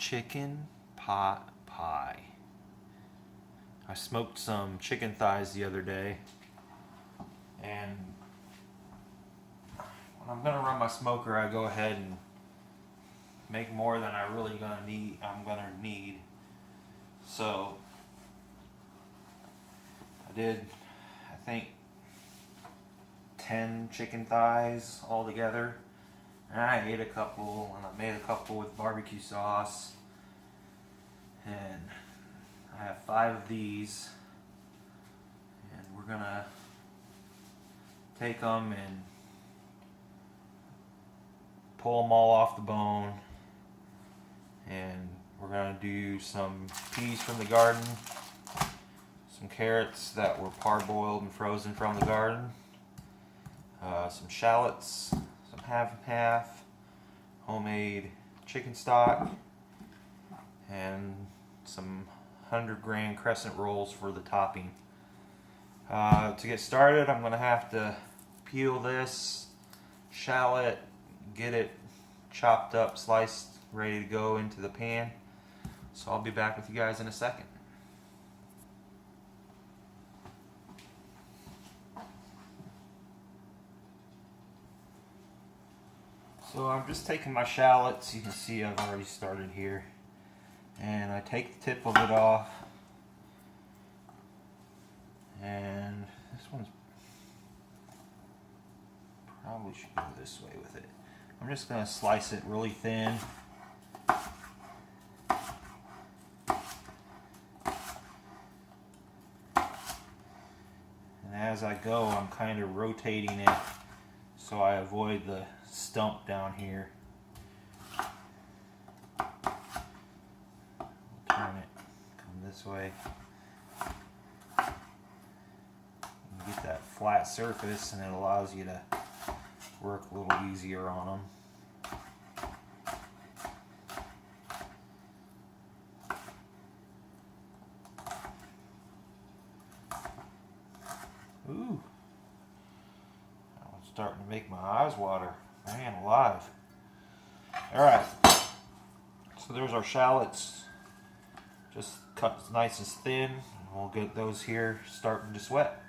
chicken pot pie. I smoked some chicken thighs the other day, and when I'm gonna run my smoker, I go ahead and make more than I'm gonna need. So I did, I think, 10 chicken thighs all together. And I ate a couple, and I made a couple with barbecue sauce. And I have 5 of these. And we're gonna take them and pull them all off the bone. And we're gonna do some peas from the garden, some carrots that were parboiled and frozen from the garden, some shallots, some half and half, homemade chicken stock, and some 100-gram crescent rolls for the topping. To get started, I'm going to have to peel this shallot, get it chopped up, sliced, ready to go into the pan. So I'll be back with you guys in a second. So I'm just taking my shallots. You can see I've already started here. And I take the tip of it off. And this one's probably should go this way with it. I'm just going to slice it really thin. And as I go, I'm kind of rotating it so I avoid the stump down here. Turn it, come this way. You get that flat surface, and it allows you to work a little easier on them. Ooh, that one's starting to make my eyes water. Man alive. Alright, so there's our shallots, just cut nice and thin, and we'll get those here starting to sweat.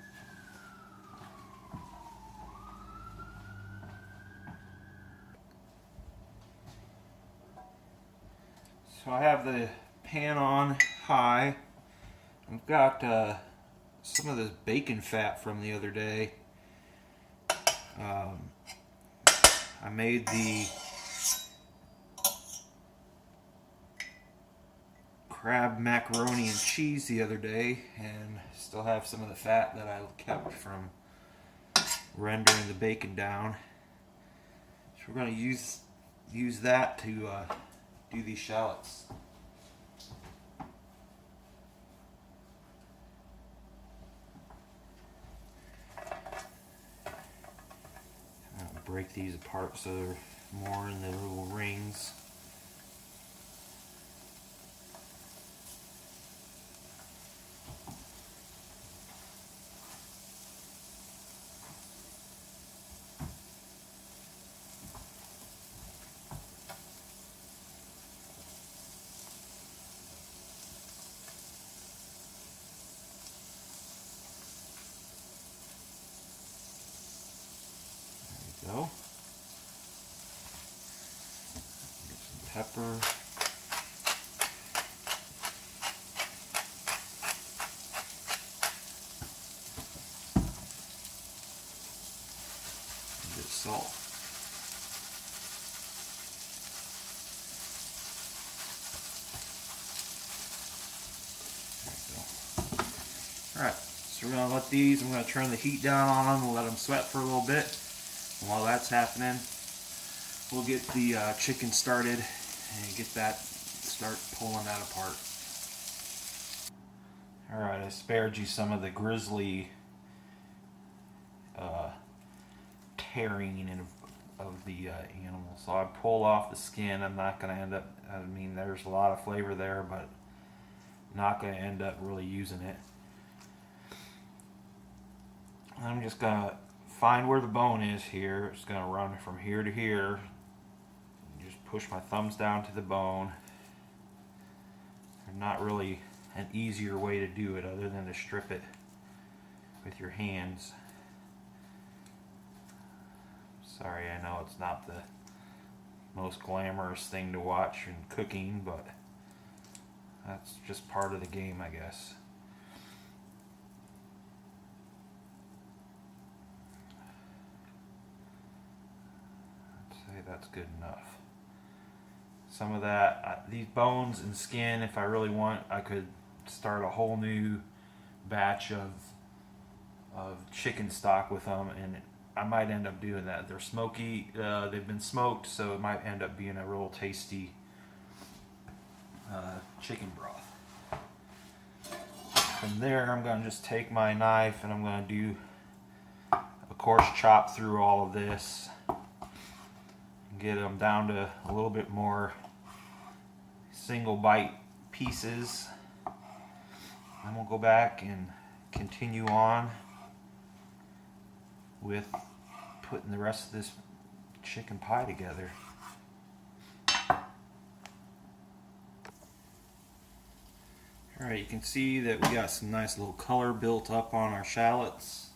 So I have the pan on high. I've got some of this bacon fat from the other day. I made the crab macaroni and cheese the other day, and still have some of the fat that I kept from rendering the bacon down. So we're going to use that to do these shallots. Break these apart so they're more in the little rings. Go. Get some pepper. And get salt. There we go. Alright, so we're going to let these, I'm going to turn the heat down on them and let them sweat for a little bit. And while that's happening, we'll get the chicken started and start pulling that apart. Alright, I spared you some of the grisly tearing of the animal. So I pull off the skin. I'm not going to end up, there's a lot of flavor there, but not going to end up really using it. I'm just going to find where the bone is here. It's going to run from here to here. Just push my thumbs down to the bone. There's not really an easier way to do it other than to strip it with your hands. Sorry, I know it's not the most glamorous thing to watch in cooking, but that's just part of the game, I guess. I'd say that's good enough. Some of that, these bones and skin, if I really want, I could start a whole new batch of chicken stock with them, and I might end up doing that. They're smoky, they've been smoked, so it might end up being a real tasty chicken broth. From there, I'm going to just take my knife and I'm going to do a coarse chop through all of this. Get them down to a little bit more single bite pieces. Then we'll go back and continue on with putting the rest of this chicken pie together. Alright, you can see that we got some nice little color built up on our shallots.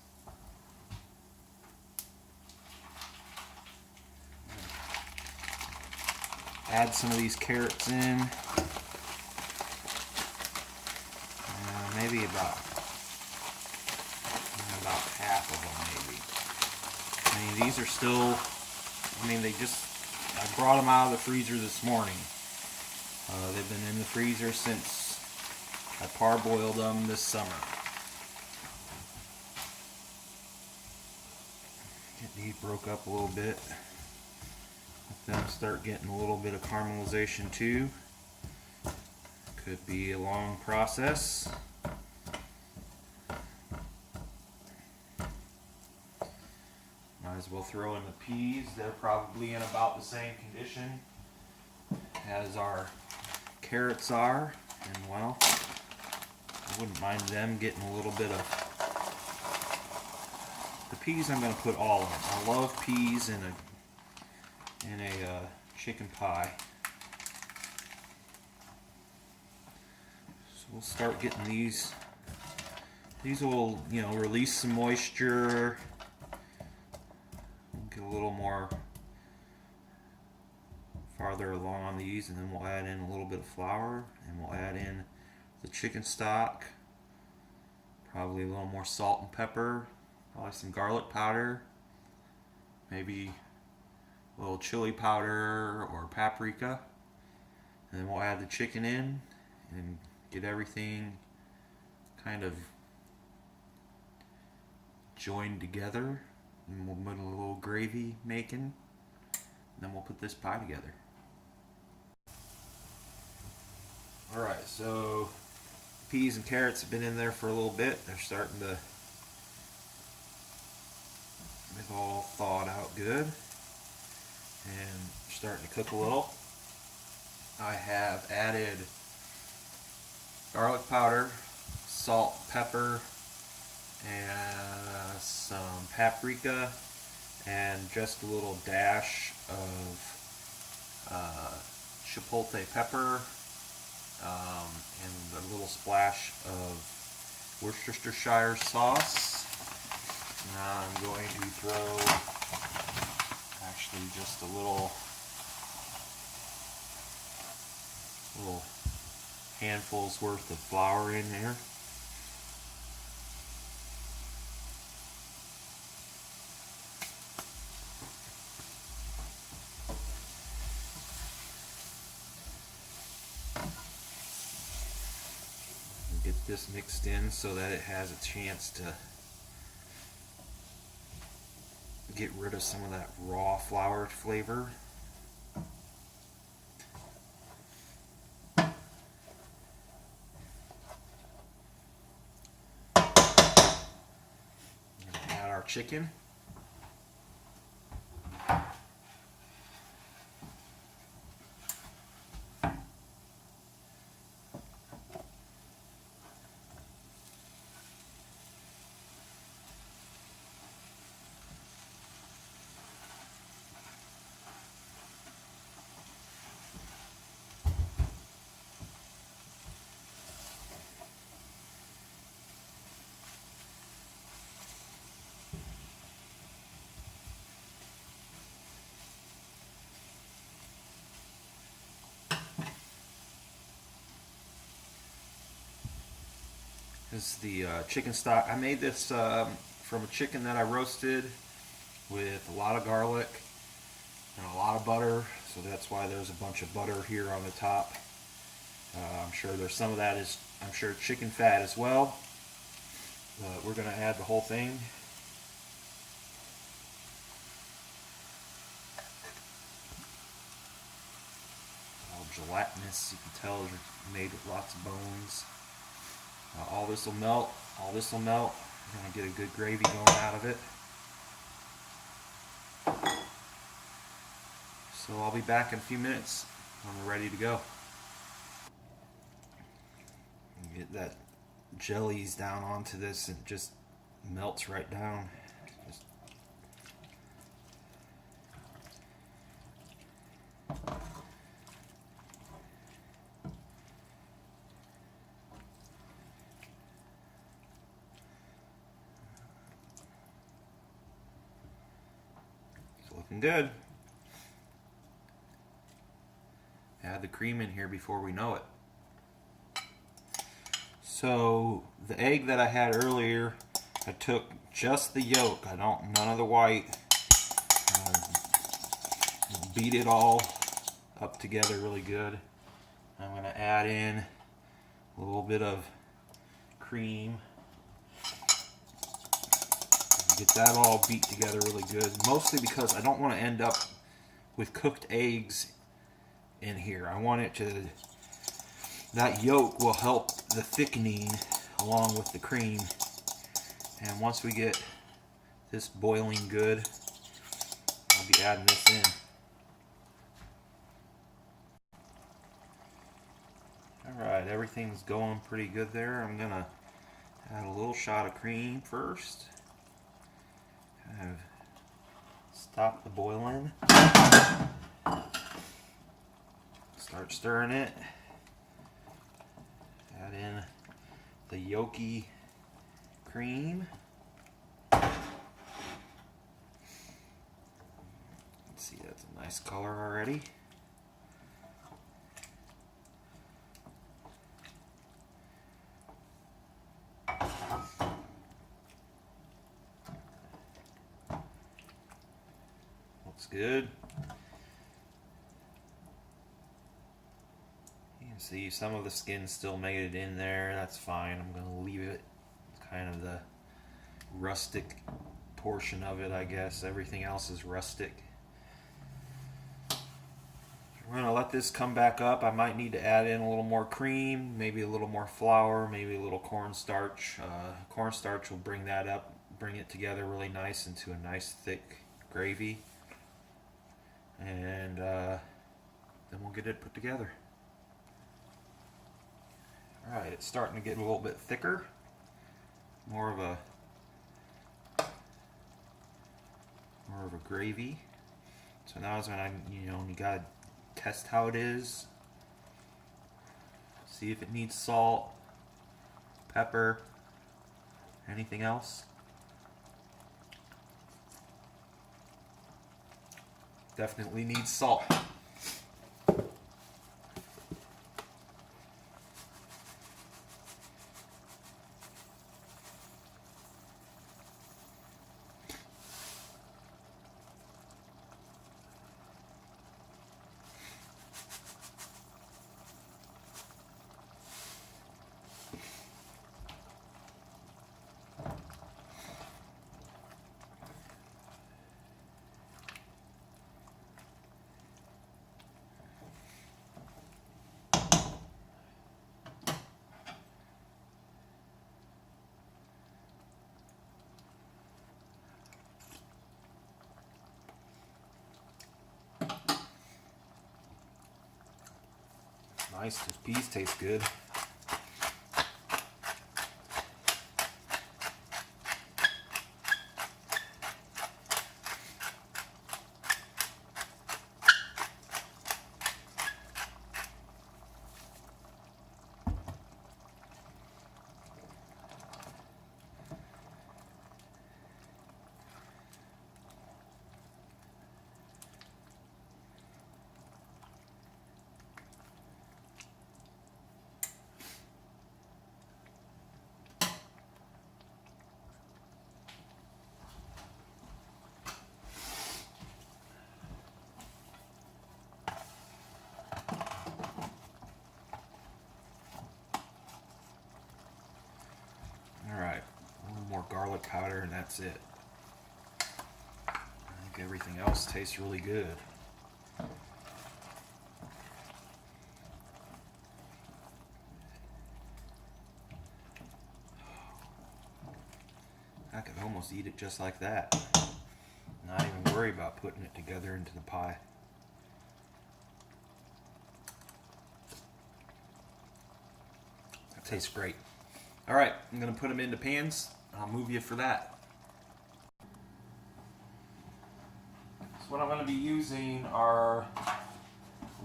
Add some of these carrots in. Maybe about half of them, maybe. I mean, these are still, I brought them out of the freezer this morning. They've been in the freezer since I parboiled them this summer. Get these broke up a little bit. Let them start getting a little bit of caramelization too. Could be a long process. Might as well throw in the peas. They're probably in about the same condition as our carrots are, and well, I wouldn't mind them getting a little bit of the peas. I'm going to put all of them. I love peas in a chicken pie. So we'll start getting these. These will, release some moisture. Get a little more farther along on these, and then we'll add in a little bit of flour, and we'll add in the chicken stock, probably a little more salt and pepper, probably some garlic powder, maybe a little chili powder or paprika, and then we'll add the chicken in and get everything kind of joined together. And we'll put a little gravy making, and then we'll put this pie together. Alright, so peas and carrots have been in there for a little bit. They're starting to, they've all thawed out good and starting to cook a little. I have added garlic powder, salt, pepper, and some paprika, and just a little dash of chipotle pepper, and a little splash of Worcestershire sauce. Now I'm going to throw actually just a little handfuls worth of flour in there. Get this mixed in so that it has a chance to get rid of some of that raw flour flavor. Add our chicken. This is the chicken stock. I made this from a chicken that I roasted with a lot of garlic and a lot of butter, so that's why there's a bunch of butter here on the top. I'm sure there's some of that is, I'm sure, chicken fat as well. But we're going to add the whole thing. All gelatinous, you can tell it's made with lots of bones. All this will melt. All this will melt. We're going to get a good gravy going out of it. So I'll be back in a few minutes when we're ready to go. Get that jellies down onto this and it just melts right down. It's looking good. Add the cream in here before we know it. So the egg that I had earlier, I took just the yolk. None of the white. Beat it all up together really good. I'm going to add in a little bit of cream. Get that all beat together really good. Mostly because I don't want to end up with cooked eggs in here. I want it to, that yolk will help the thickening along with the cream. And once we get this boiling good, I'll be adding this in. Alright, everything's going pretty good there. I'm going to add a little shot of cream first. Kind of stop the boiling. Start stirring it. Add in the yolky cream. Let's see, that's a nice color already. Looks good. You can see some of the skin still made it in there. That's fine. I'm going to leave it. It's kind of the rustic portion of it, I guess. Everything else is rustic. We're going to let this come back up. I might need to add in a little more cream, maybe a little more flour, maybe a little cornstarch. Cornstarch will bring that up, bring it together really nice into a nice thick gravy. And then we'll get it put together. Alright, it's starting to get a little bit thicker. More of a gravy. So now is when you gotta test how it is. See if it needs salt, pepper, anything else. Definitely needs salt. Nice, the peas taste good. garlic powder, and that's it. I think everything else tastes really good. I could almost eat it just like that. Not even worry about putting it together into the pie. That tastes great. All right, I'm gonna put them into pans. I'll move you for that. So what I'm gonna be using are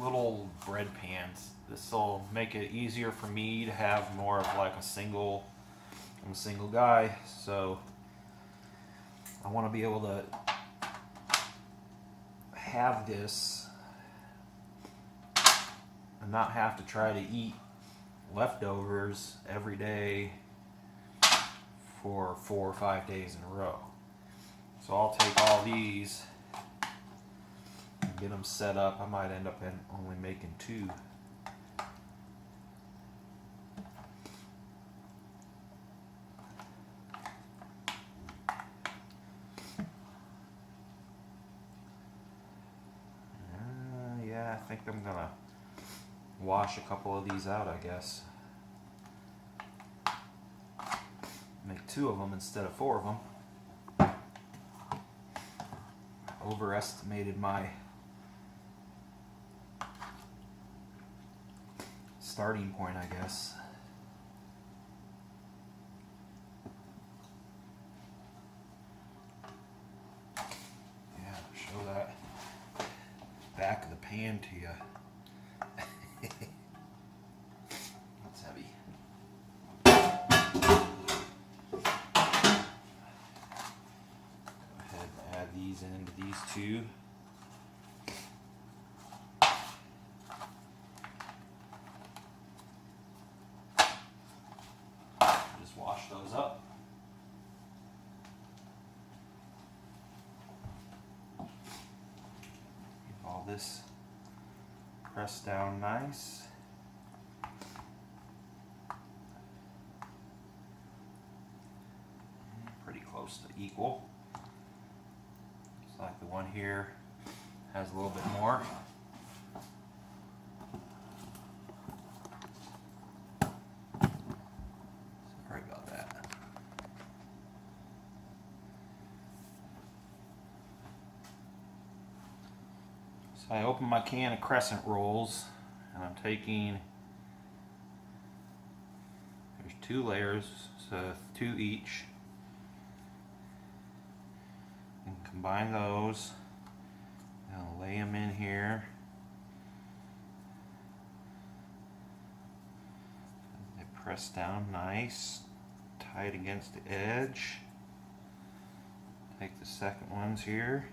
little bread pans. This will make it easier for me to have more of like I'm a single guy, so I want to be able to have this and not have to try to eat leftovers every day for 4 or 5 days in a row. So I'll take all these and get them set up. I might end up only making 2. I think I'm gonna wash a couple of these out, I guess. Make 2 of them instead of 4 of them. Overestimated my starting point, I guess. Yeah, show that back of the pan to you. That's heavy. Go ahead and add these into these 2. Just wash those up. All this pressed down nice. Pretty close to equal. Looks like the one here has a little bit more. Sorry about that. So I open my can of crescent rolls, and I'm taking, there's 2 layers, so 2 each. And combine those. I'll lay them in here. They press down nice, tight against the edge. Take the second ones here.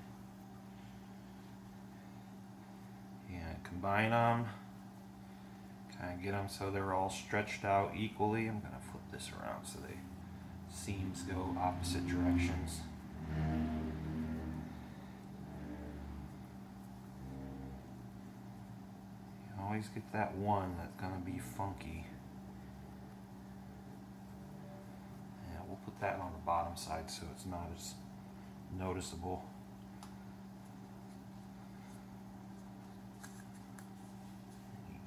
And combine them. Kind of get them so they're all stretched out equally. I'm going to flip this around so the seams go opposite directions. You always get that one that's going to be funky. Yeah, we'll put that on the bottom side so it's not as noticeable.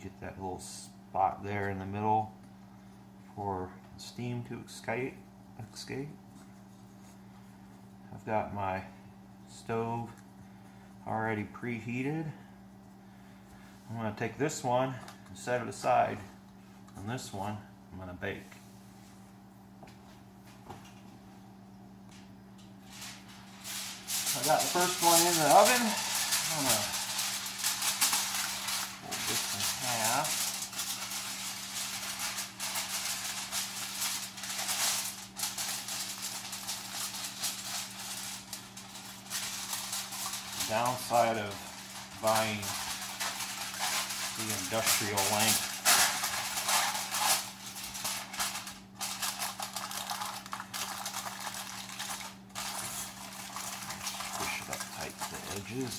Get that little spot there in the middle for steam to escape. I've got my stove already preheated. I'm going to take this one and set it aside, and this one I'm going to bake. I got the first one in the oven. I'm going to fold this in half. The downside of buying the industrial length push it up tight to the edges.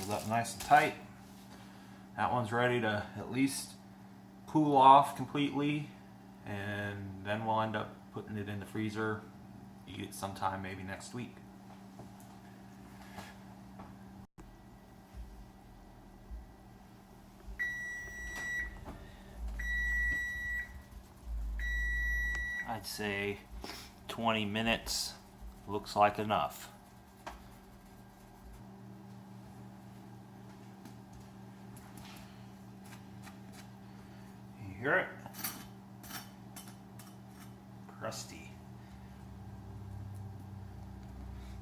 sealed up nice and tight. That one's ready to at least cool off completely, and then we'll end up putting it in the freezer, eat it sometime maybe next week. I'd say 20 minutes looks like enough. You hear it? Crusty.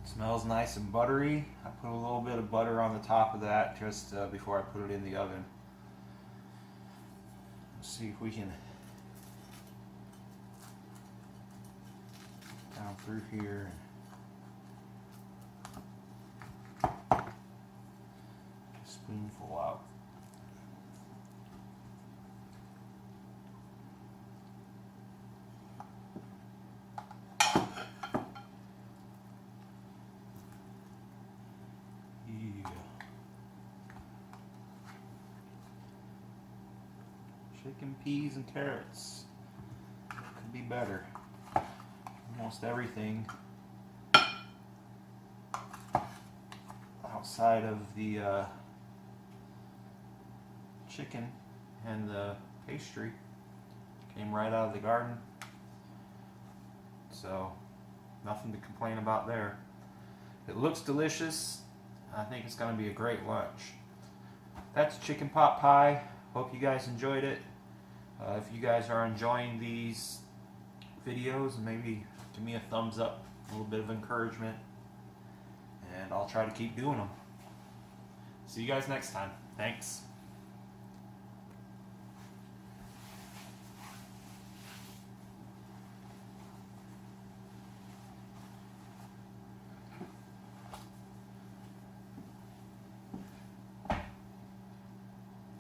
Smells nice and buttery. I put a little bit of butter on the top of that just before I put it in the oven. Let's see if we can down through here. A spoonful out. Yeah. Chicken, peas, and carrots. Could be better. Almost everything outside of the chicken and the pastry came right out of the garden, so nothing to complain about there. It looks delicious. I think it's going to be a great lunch. That's chicken pot pie. Hope you guys enjoyed it. If you guys are enjoying these videos, maybe give me a thumbs up, a little bit of encouragement, and I'll try to keep doing them. See you guys next time. Thanks.